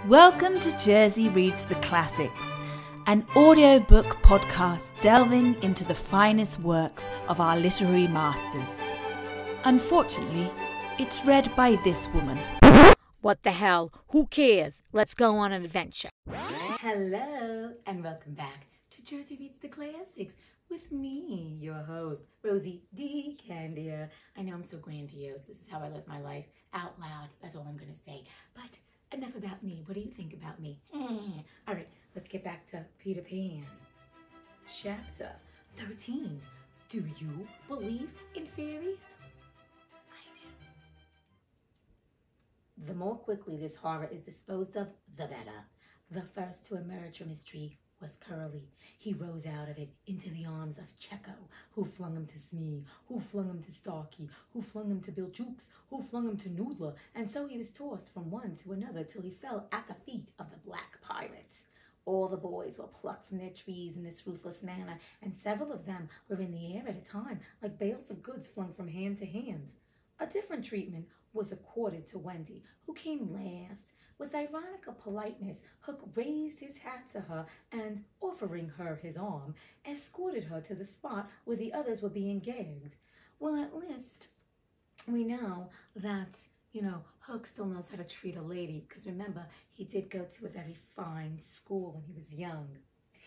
Welcome to Jersey Reads the Classics, an audiobook podcast delving into the finest works of our literary masters. Unfortunately, it's read by this woman. What the hell? Who cares? Let's go on an adventure. Hello, and welcome back to Jersey Reads the Classics with me, your host, Rosie D. Candia. I know I'm so grandiose. This is how I live my life out loud. That's all I'm going to say. But enough about me. What do you think about me? All right, let's get back to Peter Pan. Chapter 13. Do you believe in fairies? I do. The more quickly this horror is disposed of, the better. The first to emerge from his tree was Curly. He rose out of it into the arms of Checo, who flung him to Smee, who flung him to Starkey, who flung him to Bill Jukes, who flung him to Noodler, and so he was tossed from one to another till he fell at the feet of the Black Pirates. All the boys were plucked from their trees in this ruthless manner, and several of them were in the air at a time, like bales of goods flung from hand to hand. A different treatment was accorded to Wendy, who came last. With ironical politeness, Hook raised his hat to her and, offering her his arm, escorted her to the spot where the others were being gagged. Well, at least we know that, Hook still knows how to treat a lady, because remember, he did go to a very fine school when he was young.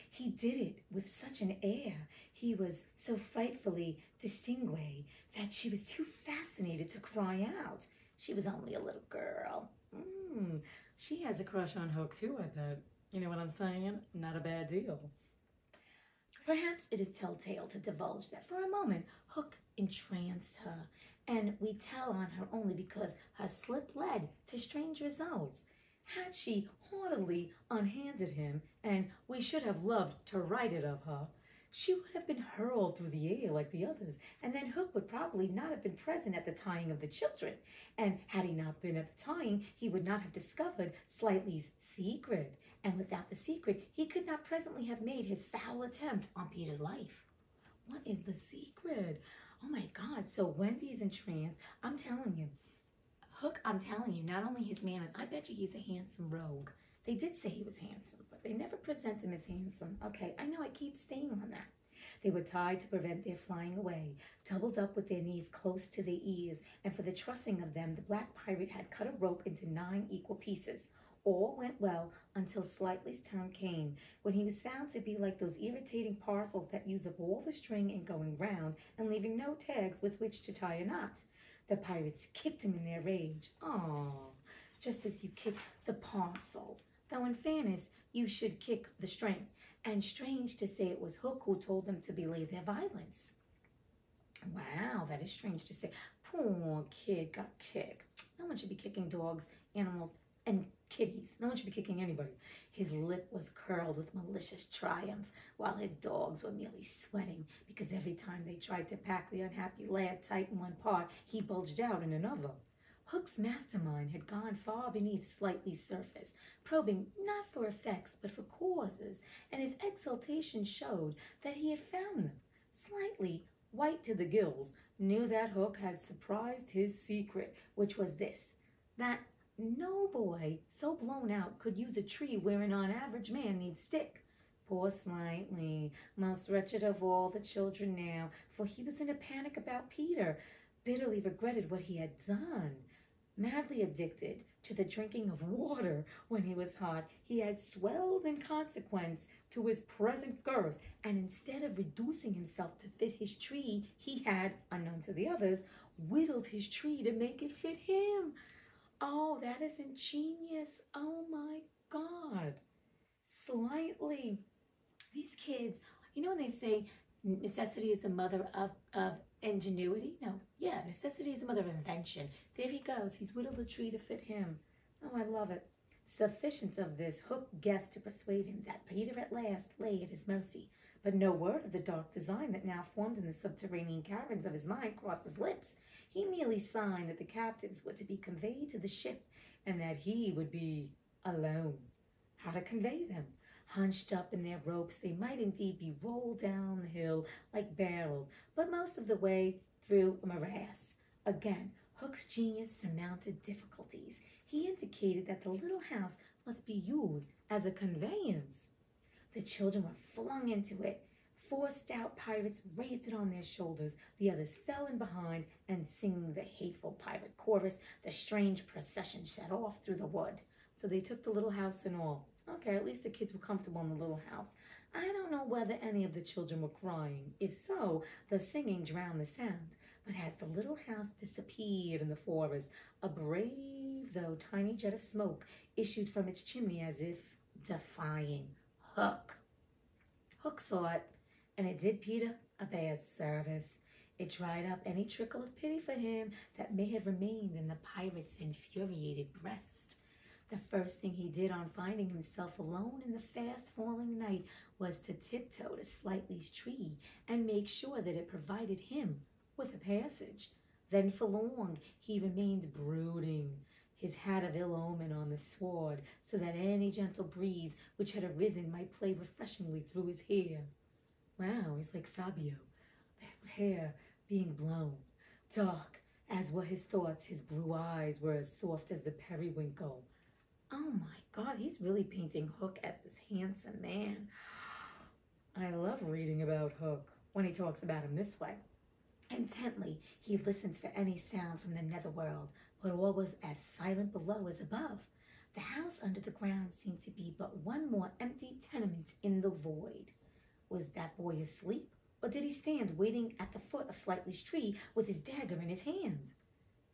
He did it with such an air. He was so frightfully distinguished that she was too fascinated to cry out. She was only a little girl. She has a crush on Hook too, I bet. You know what I'm saying? Not a bad deal. Perhaps it is telltale to divulge that for a moment Hook entranced her, and we tell on her only because her slip led to strange results. Had she haughtily unhanded him, and we should have loved to write it of her, she would have been hurled through the air like the others, and then Hook would probably not have been present at the tying of the children. And had he not been at the tying, he would not have discovered Slightly's secret. And without the secret, he could not presently have made his foul attempt on Peter's life. What is the secret? Oh my God, so Wendy is entranced. I'm telling you, Hook, I'm telling you, not only his manners, I bet you he's a handsome rogue. They did say he was handsome, but they never present him as handsome. Okay, I know I keep staying on that. They were tied to prevent their flying away, doubled up with their knees close to their ears, and for the trussing of them, the Black Pirate had cut a rope into 9 equal pieces. All went well until Slightly's turn came, when he was found to be like those irritating parcels that use up all the string in going round and leaving no tags with which to tie a knot. The pirates kicked him in their rage. Oh, just as you kick the parcel. Though in fairness, you should kick the string. And strange to say it was Hook who told them to belay their violence. Wow, that is strange to say. Poor kid got kicked. No one should be kicking dogs, animals, and kitties. No one should be kicking anybody. His lip was curled with malicious triumph, while his dogs were merely sweating, because every time they tried to pack the unhappy lad tight in one part, he bulged out in another. Hook's mastermind had gone far beneath Slightly's surface, probing not for effects but for causes, and his exultation showed that he had found them. Slightly, white to the gills, knew that Hook had surprised his secret, which was this, that no boy so blown out could use a tree wherein an average man needs stick. Poor Slightly, most wretched of all the children now, for he was in a panic about Peter, bitterly regretted what he had done. Madly addicted to the drinking of water when he was hot, he had swelled in consequence to his present girth, and instead of reducing himself to fit his tree, he had, unknown to the others, whittled his tree to make it fit him. Oh, that is ingenious. Oh my God. Slightly. These kids, when they say necessity is the mother of ingenuity? No, yeah, necessity is the mother of invention. There he goes. He's whittled a tree to fit him. Oh, I love it. Sufficient of this, Hook guessed to persuade him that Peter at last lay at his mercy. But no word of the dark design that now formed in the subterranean caverns of his mind crossed his lips. He merely signed that the captives were to be conveyed to the ship, and that he would be alone. How to convey them? Hunched up in their ropes, they might indeed be rolled down the hill like barrels, but most of the way through a morass. Again, Hook's genius surmounted difficulties. He indicated that the little house must be used as a conveyance. The children were flung into it. 4 stout pirates raised it on their shoulders. The others fell in behind, and singing the hateful pirate chorus, the strange procession set off through the wood. So they took the little house and all. Okay, at least the kids were comfortable in the little house. I don't know whether any of the children were crying. If so, the singing drowned the sound. But as the little house disappeared in the forest, a brave though tiny jet of smoke issued from its chimney as if defying Hook. Hook saw it, and it did Peter a bad service. It dried up any trickle of pity for him that may have remained in the pirate's infuriated breast. The first thing he did on finding himself alone in the fast-falling night was to tiptoe to Slightly's tree and make sure that it provided him with a passage. Then for long he remained brooding, his hat of ill omen on the sward, so that any gentle breeze which had arisen might play refreshingly through his hair. Wow, he's like Fabio, that hair being blown. Dark as were his thoughts, his blue eyes were as soft as the periwinkle. Oh my God, he's really painting Hook as this handsome man. I love reading about Hook when he talks about him this way. Intently, he listened for any sound from the netherworld, but all was as silent below as above. The house under the ground seemed to be but one more empty tenement in the void. Was that boy asleep, or did he stand waiting at the foot of Slightly's tree with his dagger in his hand?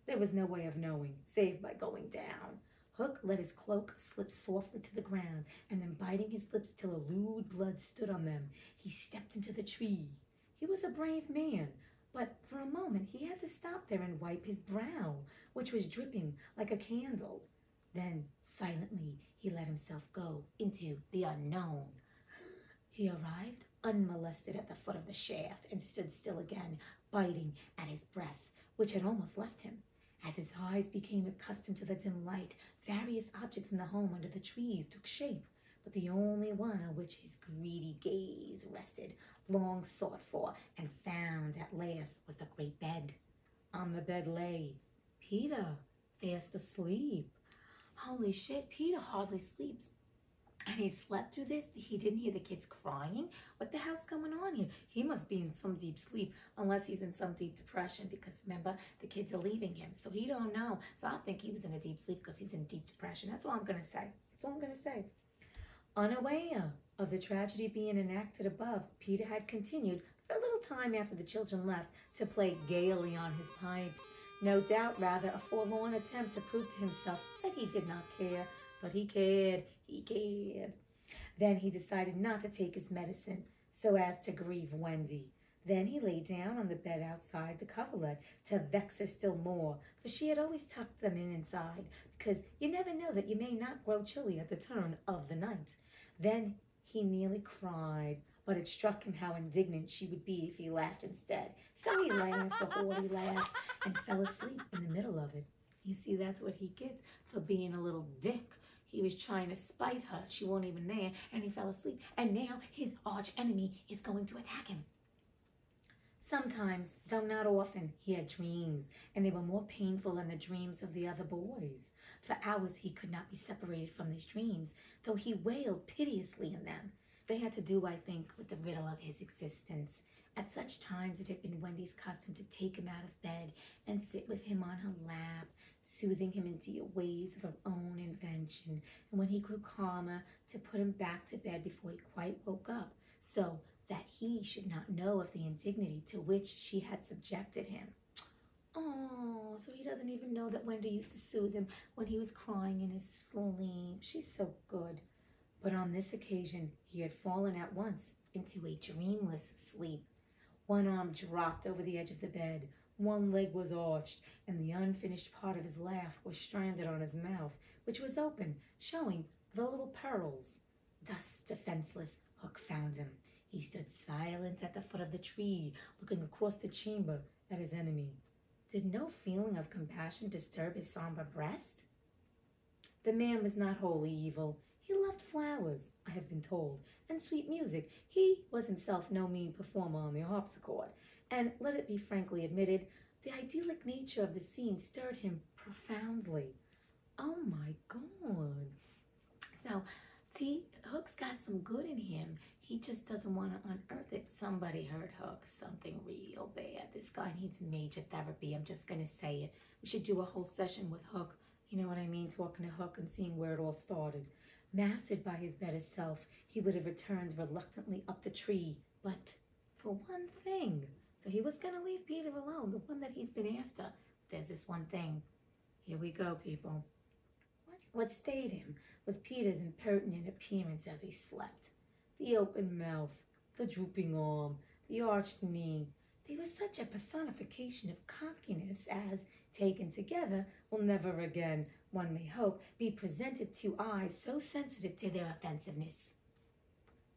There was no way of knowing, save by going down. Hook let his cloak slip softly to the ground, and then biting his lips till a lewd blood stood on them, he stepped into the tree. He was a brave man, but for a moment he had to stop there and wipe his brow, which was dripping like a candle. Then, silently, he let himself go into the unknown. He arrived unmolested at the foot of the shaft and stood still again, biting at his breath, which had almost left him. As his eyes became accustomed to the dim light, various objects in the home under the trees took shape, but the only one on which his greedy gaze rested, long sought for and found at last, was the great bed. On the bed lay Peter, fast asleep. Holy shit, Peter hardly sleeps. And he slept through this? He didn't hear the kids crying? What the hell's going on here? He must be in some deep sleep, unless he's in some deep depression, because remember, the kids are leaving him, so he don't know. So I think he was in a deep sleep because he's in deep depression. That's all I'm going to say. That's all I'm going to say. Unaware of the tragedy being enacted above, Peter had continued, for a little time after the children left, to play gaily on his pipes. No doubt, rather, a forlorn attempt to prove to himself that he did not care. But he cared. He cared. Then he decided not to take his medicine, so as to grieve Wendy. Then he lay down on the bed outside the coverlet to vex her still more, for she had always tucked them in inside, because you never know that you may not grow chilly at the turn of the night. Then he nearly cried, but it struck him how indignant she would be if he laughed instead. So he laughed a hearty laugh and fell asleep in the middle of it. You see, that's what he gets for being a little dick. He was trying to spite her. She wasn't even there, and he fell asleep. And now his arch enemy is going to attack him. Sometimes, though not often, he had dreams, and they were more painful than the dreams of the other boys. For hours he could not be separated from these dreams, though he wailed piteously in them. They had to do, I think, with the riddle of his existence. At such times it had been Wendy's custom to take him out of bed and sit with him on her lap, soothing him in dear ways of her own invention, and when he grew calmer, to put him back to bed before he quite woke up, so that he should not know of the indignity to which she had subjected him. Oh, so he doesn't even know that Wendy used to soothe him when he was crying in his sleep. She's so good. But on this occasion, he had fallen at once into a dreamless sleep. One arm dropped over the edge of the bed, one leg was arched, and the unfinished part of his laugh was stranded on his mouth, which was open, showing the little pearls. Thus defenseless, Hook found him. He stood silent at the foot of the tree, looking across the chamber at his enemy. Did no feeling of compassion disturb his somber breast? The man was not wholly evil. He loved flowers, I have been told, and sweet music. He was himself no mean performer on the harpsichord, and, let it be frankly admitted, the idyllic nature of the scene stirred him profoundly. Oh my God! know. See, Hook's got some good in him. He just doesn't want to unearth it. Somebody hurt Hook. Something real bad. This guy needs major therapy. I'm just going to say it. We should do a whole session with Hook. You know what I mean? Talking to Hook and seeing where it all started. Mastered by his better self, he would have returned reluctantly up the tree. But for one thing. So he was going to leave Peter alone, the one that he's been after. There's this one thing. Here we go, people. What stayed him was Peter's impertinent appearance as he slept. The open mouth, the drooping arm, the arched knee. They were such a personification of cockiness as, taken together, will never again, one may hope, be presented to eyes so sensitive to their offensiveness.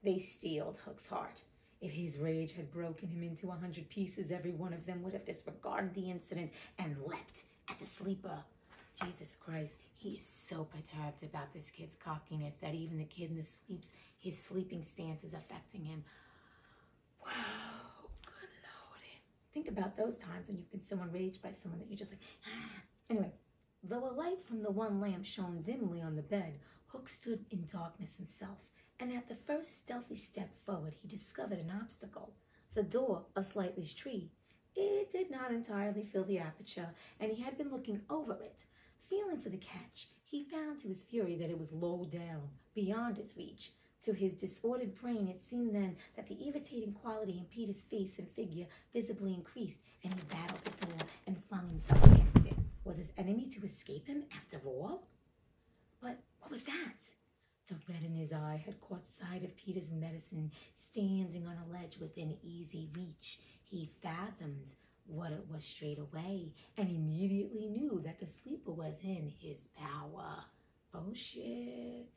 They steeled Hook's heart. If his rage had broken him into 100 pieces, every one of them would have disregarded the incident and leapt at the sleeper. Jesus Christ, he is so perturbed about this kid's cockiness that even the kid in his sleeping stance is affecting him. Wow, good Lord. Think about those times when you've been so enraged by someone that you're just like, ah. Anyway, though a light from the one lamp shone dimly on the bed, Hook stood in darkness himself, and at the first stealthy step forward, he discovered an obstacle, the door of Slightly's tree. It did not entirely fill the aperture, and he had been looking over it. Feeling for the catch, he found to his fury that it was low down, beyond his reach. To his disordered brain, it seemed then that the irritating quality in Peter's face and figure visibly increased, and he battled the door and flung himself against it. Was his enemy to escape him after all? But what was that? The red in his eye had caught sight of Peter's medicine standing on a ledge within easy reach. He fathomed what it was straight away, and immediately knew that the sleeper was in his power. Oh shit.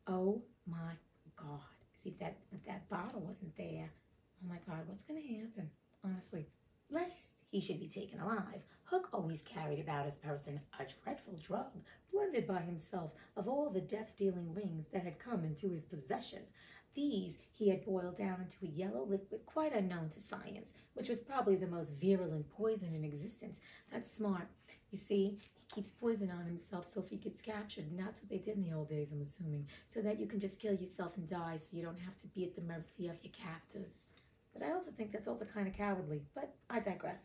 Oh my God. See, if that bottle wasn't there, oh my God, what's gonna happen? Honestly, lest he should be taken alive, Hook always carried about his person a dreadful drug, blended by himself of all the death-dealing rings that had come into his possession. These he had boiled down into a yellow liquid quite unknown to science, which was probably the most virulent poison in existence. That's smart. You see, he keeps poison on himself, so if he gets captured, and that's what they did in the old days, I'm assuming, so that you can just kill yourself and die so you don't have to be at the mercy of your captors. But I also think that's also kind of cowardly, but I digress.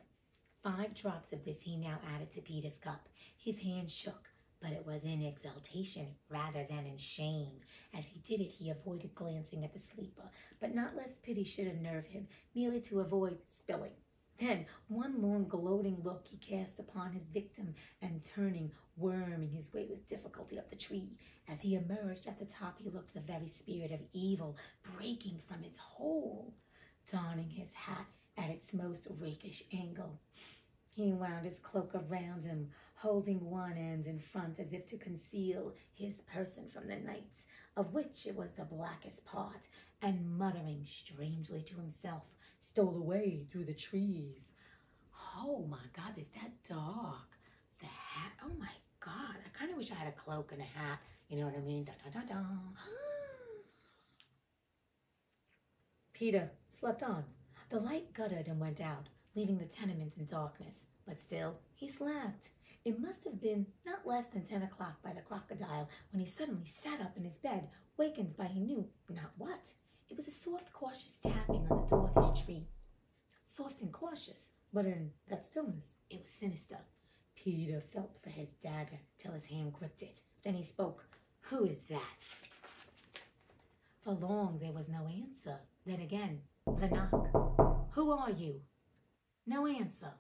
5 drops of this he now added to Peter's cup. His hand shook, but it was in exultation rather than in shame. As he did it, he avoided glancing at the sleeper, but not lest pity should unnerve him, merely to avoid spilling. Then, one long gloating look he cast upon his victim, and turning, worming his way with difficulty up the tree. As he emerged at the top, he looked the very spirit of evil breaking from its hole, donning his hat at its most rakish angle. He wound his cloak around him, holding one end in front as if to conceal his person from the night, of which it was the blackest part, and muttering strangely to himself, stole away through the trees. Oh my God, is that dark? The hat, oh my God, I kind of wish I had a cloak and a hat, you know what I mean? Da da da da. Peter slept on. The light guttered and went out, leaving the tenement in darkness. But still, he slept. It must have been not less than 10 o'clock by the crocodile when he suddenly sat up in his bed, wakened by he knew not what. It was a soft, cautious tapping on the door of his tree. Soft and cautious, but in that stillness, it was sinister. Peter felt for his dagger till his hand gripped it. Then he spoke. "Who is that?" For long there was no answer. Then again, the knock. "Who are you?" No answer.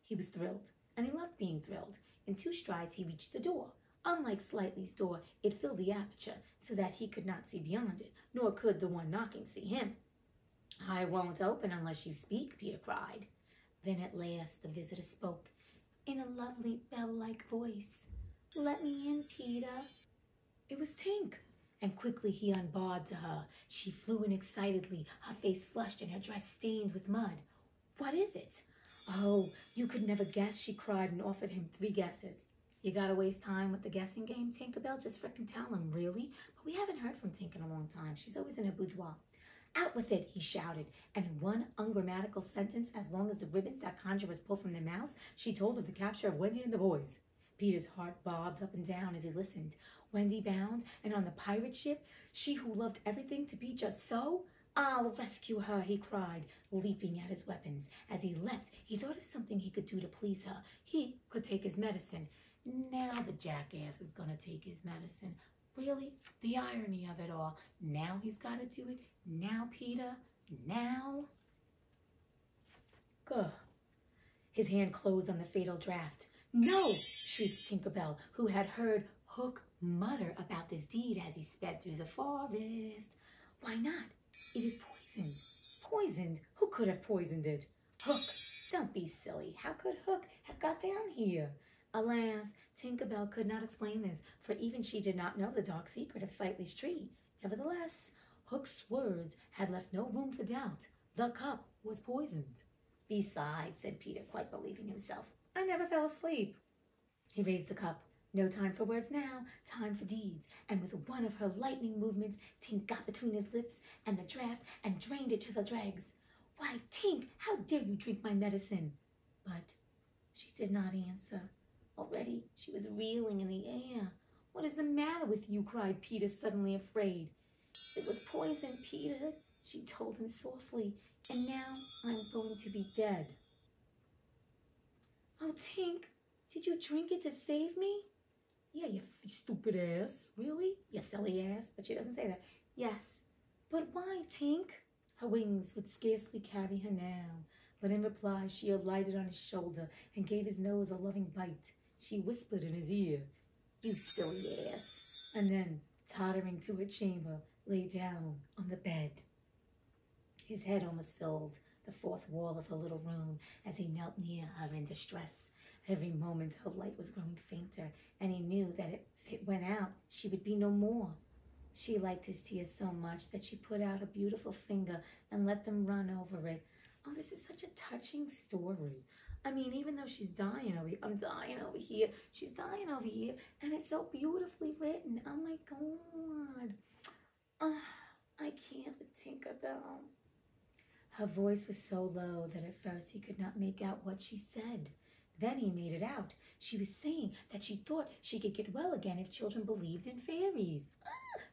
He was thrilled, and he loved being thrilled. In 2 strides he reached the door. Unlike Slightly's door, it filled the aperture, so that he could not see beyond it, nor could the one knocking see him. "I won't open unless you speak," Peter cried. Then at last the visitor spoke, in a lovely bell-like voice. "Let me in, Peter." It was Tink, and quickly he unbarred to her. She flew in excitedly, her face flushed and her dress stained with mud. "What is it?" "Oh, you could never guess," she cried, and offered him 3 guesses. "You gotta waste time with the guessing game, Tinkerbell? Just frickin' tell him, really?" But we haven't heard from Tink in a long time. She's always in her boudoir. "Out with it," he shouted, and in one ungrammatical sentence, as long as the ribbons that conjurers pull from their mouths, she told of the capture of Wendy and the boys. Peter's heart bobbed up and down as he listened. Wendy bound, and on the pirate ship, she who loved everything to be just so? I'll rescue her, he cried, leaping at his weapons. As he leapt, he thought of something he could do to please her. He could take his medicine. Now the jackass is going to take his medicine. Really? The irony of it all. Now he's got to do it. Now, Peter. Now. Gah. His hand closed on the fatal draft. No, shrieked Tinkerbell, who had heard Hook mutter about this deed as he sped through the forest. Why not? It is poisoned. Poisoned? Who could have poisoned it? Hook. Don't be silly. How could Hook have got down here? Alas, Tinkerbell could not explain this, for even she did not know the dark secret of Sightly's tree. Nevertheless, Hook's words had left no room for doubt. The cup was poisoned. Besides, said Peter, quite believing himself, I never fell asleep. He raised the cup. No time for words now, time for deeds. And with one of her lightning movements, Tink got between his lips and the draft and drained it to the dregs. Why, Tink, how dare you drink my medicine? But she did not answer. Already she was reeling in the air. What is the matter with you? Cried Peter, suddenly afraid. It was poison, Peter, she told him softly, and now I'm going to be dead. Oh, Tink, did you drink it to save me? Yeah, you stupid ass. Really? You silly ass. But she doesn't say that. Yes. But why, Tink? Her wings would scarcely carry her now. But in reply, she alighted on his shoulder and gave his nose a loving bite. She whispered in his ear, You silly ass. And then, tottering to her chamber, lay down on the bed. His head almost filled the fourth wall of her little room as he knelt near her in distress. Every moment her light was growing fainter, and he knew that if it went out, she would be no more. She liked his tears so much that she put out her beautiful finger and let them run over it. Oh, this is such a touching story. I mean, even though she's dying over here, I'm dying over here, she's dying over here, and it's so beautifully written. Oh my God. I can't with Tinkerbell. Her voice was so low that at first he could not make out what she said. Then he made it out. She was saying that she thought she could get well again if children believed in fairies.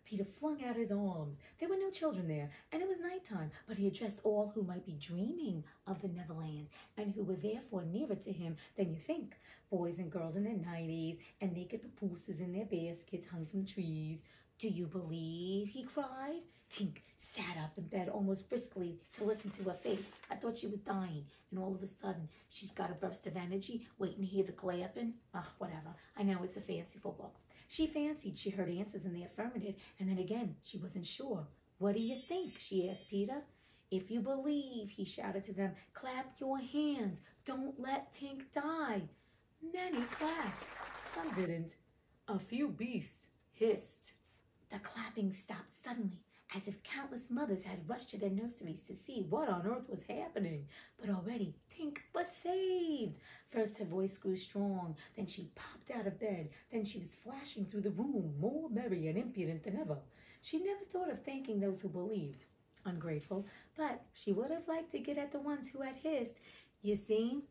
Peter flung out his arms. There were no children there, and it was nighttime, but he addressed all who might be dreaming of the Neverland, and who were therefore nearer to him than you think. Boys and girls in their nighties, and naked papooses in their baskets hung from trees. Do you believe? He cried. Tink sat up in bed almost briskly to listen to her face. I thought she was dying, and all of a sudden, she's got a burst of energy, waiting to hear the clapping. Whatever. I know it's a fanciful book. She fancied she heard answers in the affirmative, and then again, she wasn't sure. What do you think? She asked Peter. If you believe, he shouted to them, clap your hands. Don't let Tink die. Many clapped. Some didn't. A few beasts hissed. The clapping stopped suddenly, as if countless mothers had rushed to their nurseries to see what on earth was happening. But already Tink was saved. First her voice grew strong, then she popped out of bed, then she was flashing through the room, more merry and impudent than ever. She never thought of thanking those who believed. Ungrateful, but she would have liked to get at the ones who had hissed. You see?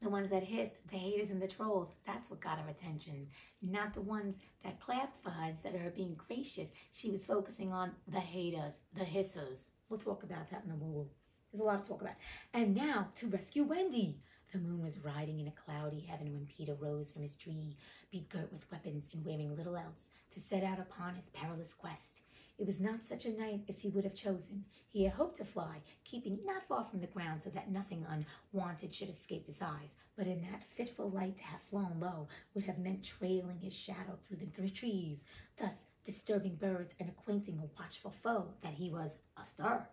The ones that hissed, the haters and the trolls, that's what got her attention. Not the ones that clapped for her instead of her being gracious. She was focusing on the haters, the hissers. We'll talk about that in the woo-woo. There's a lot to talk about. And now to rescue Wendy. The moon was riding in a cloudy heaven when Peter rose from his tree, begirt with weapons and wearing little else, to set out upon his perilous quest. It was not such a night as he would have chosen. He had hoped to fly, keeping not far from the ground so that nothing unwanted should escape his eyes. But in that fitful light to have flown low would have meant trailing his shadow through the three trees, thus disturbing birds and acquainting a watchful foe that he was astir.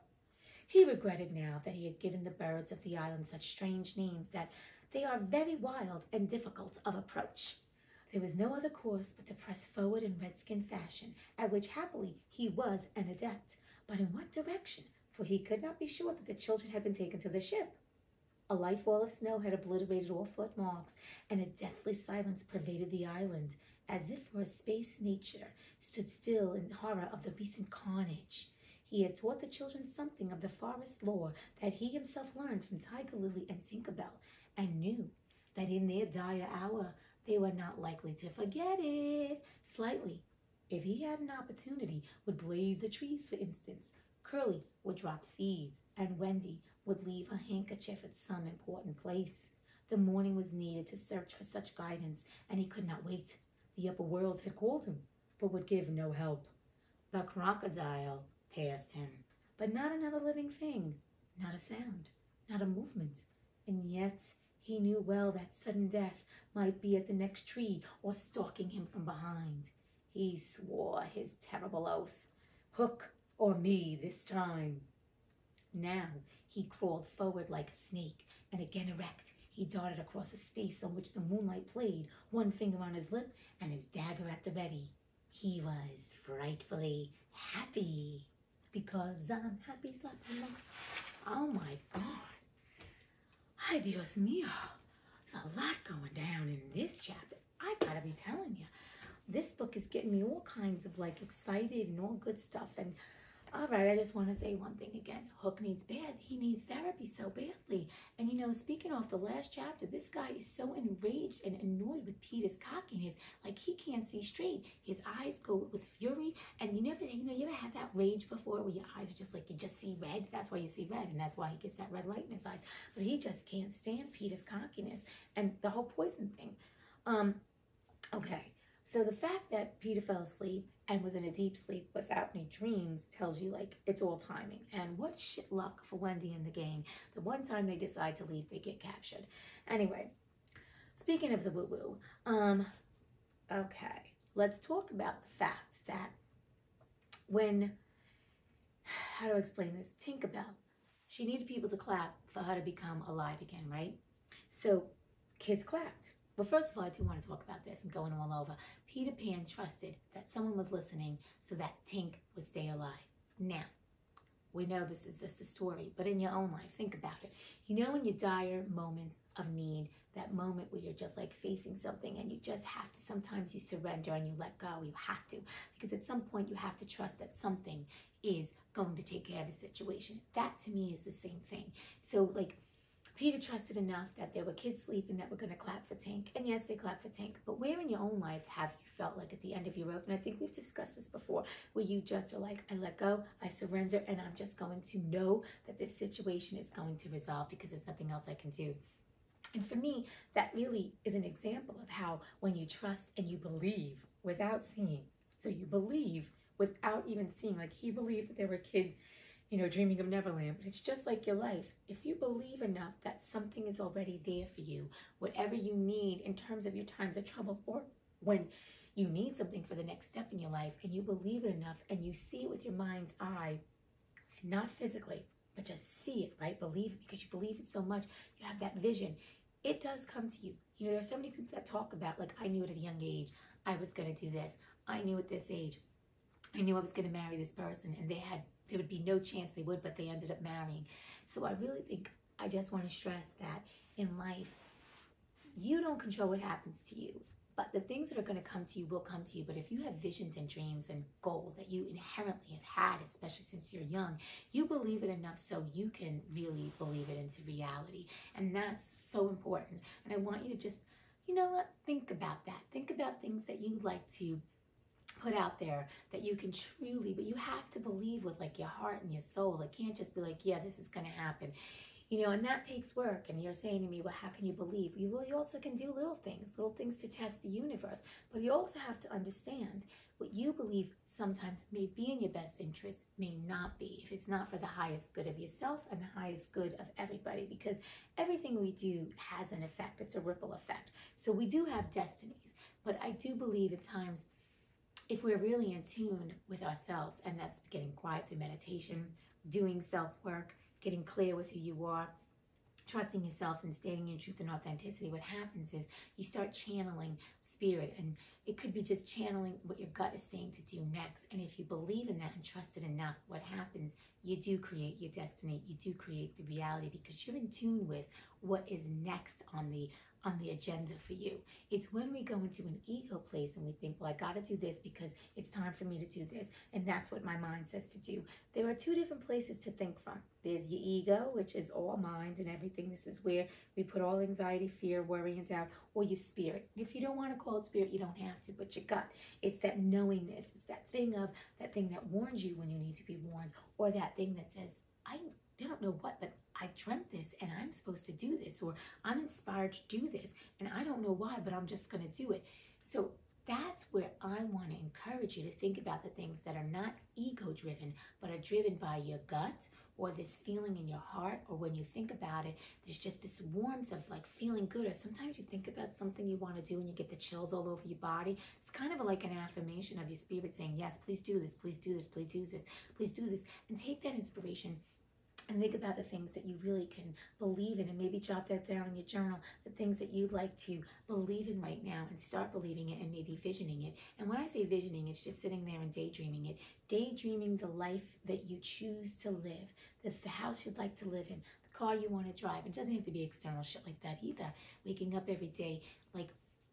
He regretted now that he had given the birds of the island such strange names that they are very wild and difficult of approach. There was no other course but to press forward in redskin fashion, at which happily he was an adept. But in what direction? For he could not be sure that the children had been taken to the ship. A light fall of snow had obliterated all footmarks, and a deathly silence pervaded the island, as if for a space nature stood still in horror of the recent carnage. He had taught the children something of the forest lore that he himself learned from Tiger Lily and Tinkerbell, and knew that in their dire hour they were not likely to forget it. Slightly, if he had an opportunity, would blaze the trees, for instance. Curly would drop seeds, and Wendy would leave her handkerchief at some important place. The morning was needed to search for such guidance, and he could not wait. The upper world had called him, but would give no help. The crocodile passed him, but not another living thing, not a sound, not a movement. And yet he knew well that sudden death might be at the next tree or stalking him from behind. He swore his terrible oath, "Hook or me this time." Now he crawled forward like a snake, and again erect, he darted across a space on which the moonlight played, one finger on his lip and his dagger at the ready. He was frightfully happy. Because I'm happy, slap along. Oh my God. Ay, Dios mío. There's a lot going down in this chapter. I gotta be telling you. This book is getting me all kinds of like excited and all good stuff. And all right, I just want to say one thing again. Hook needs bad. He needs therapy so badly. And you know, speaking of the last chapter, this guy is so enraged and annoyed with Peter's cockiness. Like he can't see straight. His eyes go with fury. And you ever had that rage before where your eyes are just like, you just see red? That's why you see red. And that's why he gets that red light in his eyes. But he just can't stand Peter's cockiness and the whole poison thing. Okay. So the fact that Peter fell asleep and was in a deep sleep without any dreams tells you like it's all timing. And what shit luck for Wendy and the gang. The one time they decide to leave, they get captured. Anyway, speaking of the woo-woo, okay, let's talk about the fact that when, how do I explain this? Tinkerbell, she needed people to clap for her to become alive again, right? So kids clapped. But first of all, I do want to talk about this and going all over. Peter Pan trusted that someone was listening so that Tink would stay alive. Now, we know this is just a story, but in your own life, think about it. You know, in your dire moments of need, that moment where you're just like facing something and you just have to, sometimes you surrender and you let go. You have to, because at some point you have to trust that something is going to take care of a situation. That to me is the same thing. So like, Peter trusted enough that there were kids sleeping that were going to clap for Tink. And yes, they clapped for Tink. But where in your own life have you felt like at the end of your rope? And I think we've discussed this before, where you just are like, I let go, I surrender, and I'm just going to know that this situation is going to resolve because there's nothing else I can do. And for me, that really is an example of how when you trust and you believe without seeing, so you believe without even seeing, like he believed that there were kids, you know, dreaming of Neverland. But it's just like your life. If you believe enough that something is already there for you, whatever you need in terms of your times of trouble, or when you need something for the next step in your life, and you believe it enough and you see it with your mind's eye, not physically, but just see it, right? Believe it because you believe it so much. You have that vision. It does come to you. You know, there's so many people that talk about, like, I knew at a young age I was going to do this. I knew at this age I knew I was going to marry this person, and there would be no chance they would, but they ended up marrying. So I really think I just want to stress that in life, you don't control what happens to you, but the things that are going to come to you will come to you. But if you have visions and dreams and goals that you inherently have had, especially since you're young, you believe it enough so you can really believe it into reality. And that's so important. And I want you to just, you know what, think about that. Think about things that you like to put out there that you can truly, but you have to believe with like your heart and your soul. It can't just be like, yeah, this is going to happen. You know, and that takes work. And you're saying to me, well, how can you believe? You also can do little things to test the universe. But you also have to understand what you believe sometimes may be in your best interest may not be, if it's not for the highest good of yourself and the highest good of everybody. Because everything we do has an effect. It's a ripple effect. So we do have destinies. But I do believe at times, if we're really in tune with ourselves, and that's getting quiet through meditation, doing self-work, getting clear with who you are, trusting yourself and standing in truth and authenticity, what happens is you start channeling spirit, and it could be just channeling what your gut is saying to do next. And if you believe in that and trust it enough, what happens, you do create your destiny, you do create the reality, because you're in tune with what is next on the on the agenda for you. It's when we go into an ego place and we think, well, I got to do this because it's time for me to do this. And that's what my mind says to do. There are two different places to think from. There's your ego, which is all mind and everything. This is where we put all anxiety, fear, worry, and doubt, or your spirit. If you don't want to call it spirit, you don't have to, but your gut. It's that knowingness. It's that thing that warns you when you need to be warned, or that thing that says, I don't know what, but I dreamt this and I'm supposed to do this, or I'm inspired to do this and I don't know why, but I'm just going to do it. So that's where I want to encourage you to think about the things that are not ego driven, but are driven by your gut or this feeling in your heart, or when you think about it, there's just this warmth of like feeling good. Or sometimes you think about something you want to do and you get the chills all over your body. It's kind of like an affirmation of your spirit saying, yes, please do this, please do this, please do this, please do this. And take that inspiration and think about the things that you really can believe in, and maybe jot that down in your journal, the things that you'd like to believe in right now, and start believing it and maybe visioning it. And when I say visioning, it's just sitting there and daydreaming it. Daydreaming the life that you choose to live, the house you'd like to live in, the car you want to drive. It doesn't have to be external shit like that either. Waking up every day, like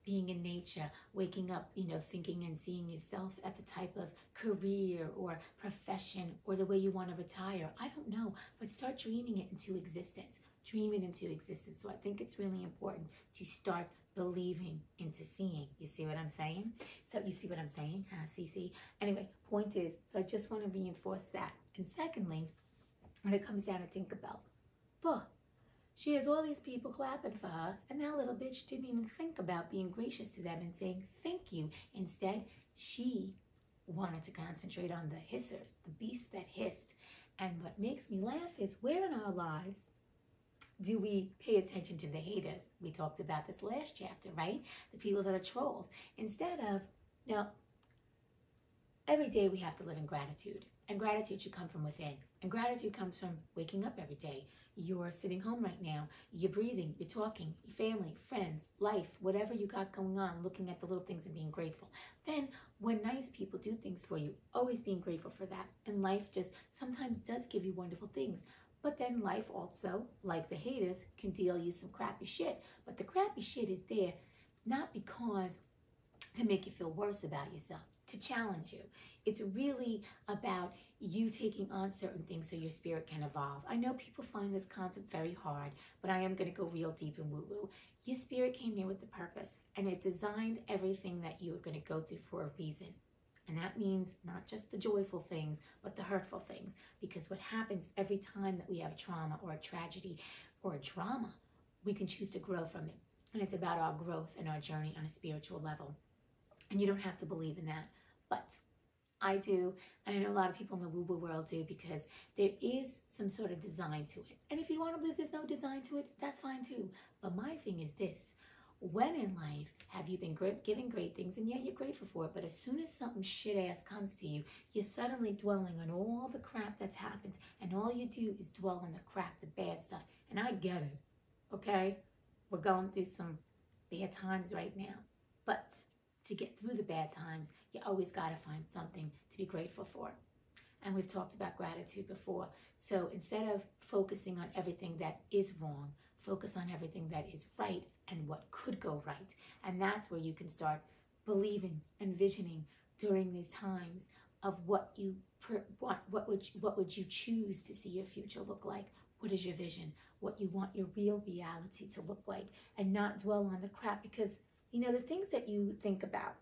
being in nature, waking up, thinking and seeing yourself at the type of career or profession or the way you want to retire. I don't know, but start dreaming it into existence. Dream it into existence. So I think it's really important to start believing into seeing. You see what I'm saying? So you see what I'm saying? See? Anyway, point is, so I just want to reinforce that. And secondly, when it comes down to Tinkerbell, she has all these people clapping for her, and that little bitch didn't even think about being gracious to them and saying thank you. Instead, she wanted to concentrate on the hissers, the beasts that hissed. And what makes me laugh is, where in our lives do we pay attention to the haters? We talked about this last chapter, right? The people that are trolls. Instead of, every day we have to live in gratitude. And gratitude should come from within. And gratitude comes from waking up every day. You're sitting home right now. You're breathing. You're talking. Your family, friends, life, whatever you got going on, looking at the little things and being grateful. Then when nice people do things for you, always being grateful for that. And life just sometimes does give you wonderful things. But then life also, like the haters, can deal you some crappy shit. But the crappy shit is there not because to make you feel worse about yourself, to challenge you. It's really about you taking on certain things so your spirit can evolve. I know people find this concept very hard, but I am going to go real deep in woo-woo. Your spirit came here with the purpose, and it designed everything that you are going to go through for a reason. And that means not just the joyful things, but the hurtful things. Because what happens every time that we have a trauma or a tragedy or a drama, we can choose to grow from it. And it's about our growth and our journey on a spiritual level. And you don't have to believe in that, but I do, and I know a lot of people in the woo-woo world do, because there is some sort of design to it. And if you want to believe there's no design to it, that's fine too. But my thing is this: when in life have you been given great things, and yeah, you're grateful for it, but as soon as something shit-ass comes to you, you're suddenly dwelling on all the crap that's happened, and all you do is dwell on the crap, the bad stuff. And I get it, okay? We're going through some bad times right now, but to get through the bad times, you always got to find something to be grateful for. And we've talked about gratitude before. So instead of focusing on everything that is wrong, focus on everything that is right and what could go right. And that's where you can start believing and visioning during these times of what you want. What would you choose to see your future look like? What is your vision? What you want your real reality to look like, and not dwell on the crap. Because the things that you think about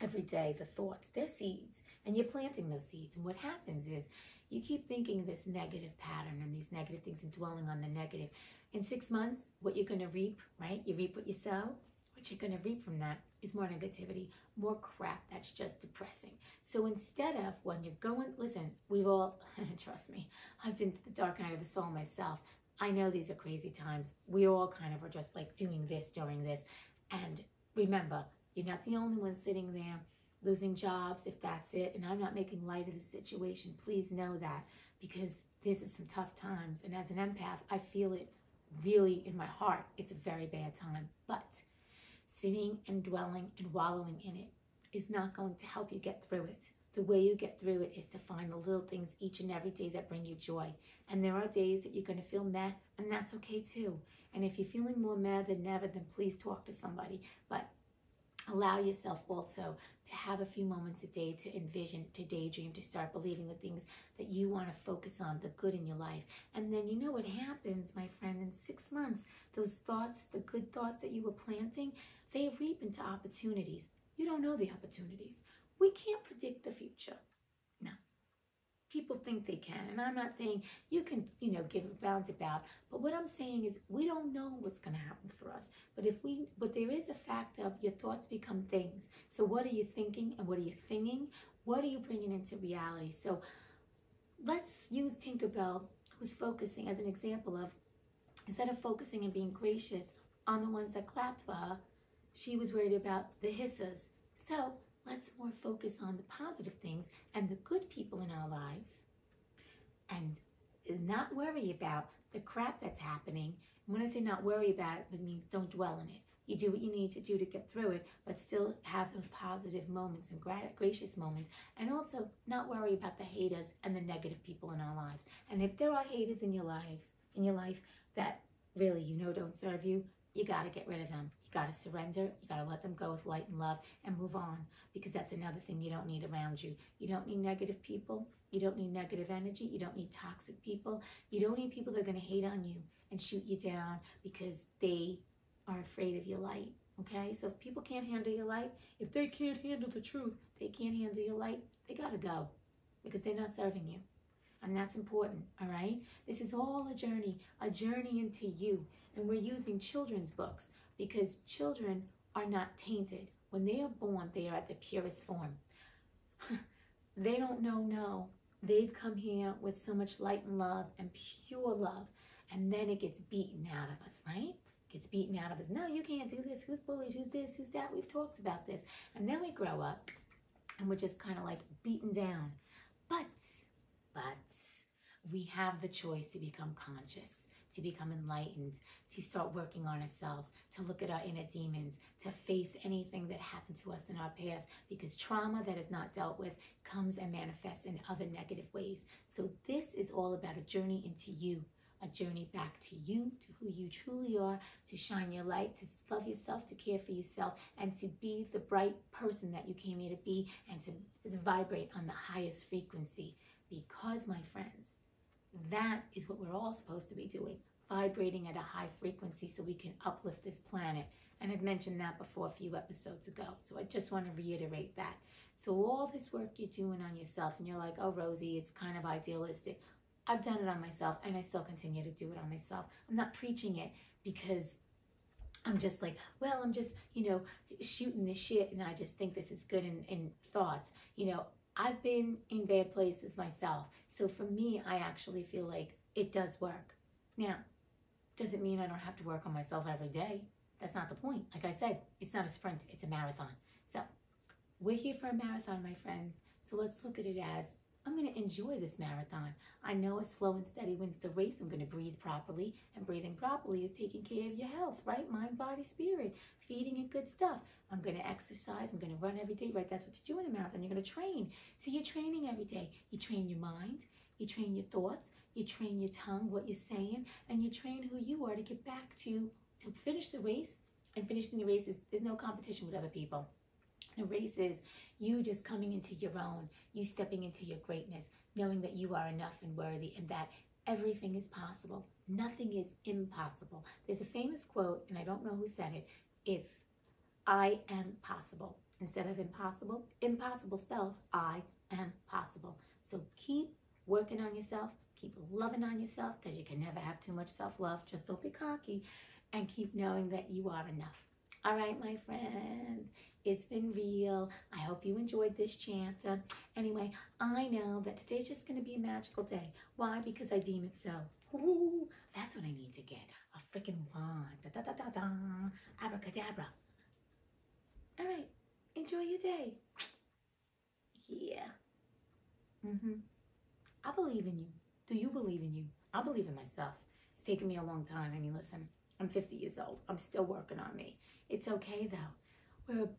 every day, the thoughts, they're seeds, and you're planting those seeds. And what happens is you keep thinking this negative pattern and these negative things and dwelling on the negative. In 6 months, what you're going to reap, right? You reap what you sow. What you're going to reap from that is more negativity, more crap that's just depressing. So instead of, when you're going, listen, we've all, trust me, I've been to the dark night of the soul myself. I know these are crazy times. We all kind of are just like doing this during this. And remember, you're not the only one sitting there losing jobs, if that's it. And I'm not making light of the situation. Please know that, because this is some tough times. And as an empath, I feel it really in my heart. It's a very bad time. But sitting and dwelling and wallowing in it is not going to help you get through it. The way you get through it is to find the little things each and every day that bring you joy. And there are days that you're going to feel mad, and that's okay too. And if you're feeling more mad than ever, then please talk to somebody. But allow yourself also to have a few moments a day to envision, to daydream, to start believing the things that you want to focus on, the good in your life. And then you know what happens, my friend, in 6 months, those thoughts, the good thoughts that you were planting, they reap into opportunities. You don't know the opportunities. We can't predict the future. No. People think they can. And I'm not saying you can, give a roundabout. But what I'm saying is we don't know what's going to happen for us. But there is a fact of your thoughts become things. So what are you thinking and what are you thinking? What are you bringing into reality? So let's use Tinkerbell, who's focusing as an example of, instead of focusing and being gracious on the ones that clapped for her, she was worried about the hissers. So let's more focus on the positive things and the good people in our lives and not worry about the crap that's happening. And when I say not worry about it, it means don't dwell in it. You do what you need to do to get through it, but still have those positive moments and gracious moments. And also not worry about the haters and the negative people in our lives. And if there are haters in your life that really don't serve you, you got to get rid of them. You got to surrender. You got to let them go with light and love and move on, because that's another thing you don't need around you. You don't need negative people. You don't need negative energy. You don't need toxic people. You don't need people that are going to hate on you and shoot you down because they are afraid of your light. Okay? So if people can't handle your light, if they can't handle the truth, they can't handle your light, they got to go because they're not serving you. And that's important, all right? This is all a journey into you. And we're using children's books because children are not tainted. When they are born, they are at the purest form. They don't know no. They've come here with so much light and love and pure love. And then it gets beaten out of us, right? It gets beaten out of us. No, you can't do this. Who's bullied? Who's this? Who's that? We've talked about this. And then we grow up and we're just kind of like beaten down. But we have the choice to become conscious, to become enlightened, to start working on ourselves, to look at our inner demons, to face anything that happened to us in our past, because trauma that is not dealt with comes and manifests in other negative ways. So this is all about a journey into you, a journey back to you, to who you truly are, to shine your light, to love yourself, to care for yourself, and to be the bright person that you came here to be, and to just vibrate on the highest frequency. Because, my friends, that is what we're all supposed to be doing, vibrating at a high frequency so we can uplift this planet. And I've mentioned that before a few episodes ago, so I just want to reiterate that. So all this work you're doing on yourself, and you're like, oh, Rosie, it's kind of idealistic. I've done it on myself, and I still continue to do it on myself. I'm not preaching it because I'm just like, well, I'm just, shooting the shit, and I just think this is good in thoughts. I've been in bad places myself. So for me, I actually feel like it does work. Now, does it mean I don't have to work on myself every day? That's not the point. Like I said, it's not a sprint, it's a marathon. So we're here for a marathon, my friends. So let's look at it as, I'm going to enjoy this marathon. I know it's slow and steady wins the race. I'm going to breathe properly. And breathing properly is taking care of your health, right? Mind, body, spirit, feeding it good stuff. I'm going to exercise. I'm going to run every day, right? That's what you do in a marathon. You're going to train. So you're training every day. You train your mind. You train your thoughts. You train your tongue, what you're saying. And you train who you are to get back to finish the race. And finishing the race there's no competition with other people. The race is you just coming into your own, you stepping into your greatness, knowing that you are enough and worthy and that everything is possible. Nothing is impossible. There's a famous quote, and I don't know who said it. It's, I am possible. Instead of impossible, impossible spells I am possible. So keep working on yourself, keep loving on yourself, because you can never have too much self-love. Just don't be cocky, and keep knowing that you are enough. All right, my friends. It's been real. I hope you enjoyed this chapter. Anyway, I know that today's just going to be a magical day. Why? Because I deem it so. Ooh, that's what I need to get. A freaking wand. Da, da, da, da, da. Abracadabra. All right. Enjoy your day. Yeah. I believe in you. Do you believe in you? I believe in myself. It's taken me a long time. I mean, listen, I'm 50 years old. I'm still working on me. It's okay, though.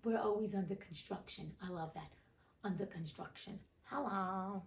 We're always under construction. I love that. under construction. Hello.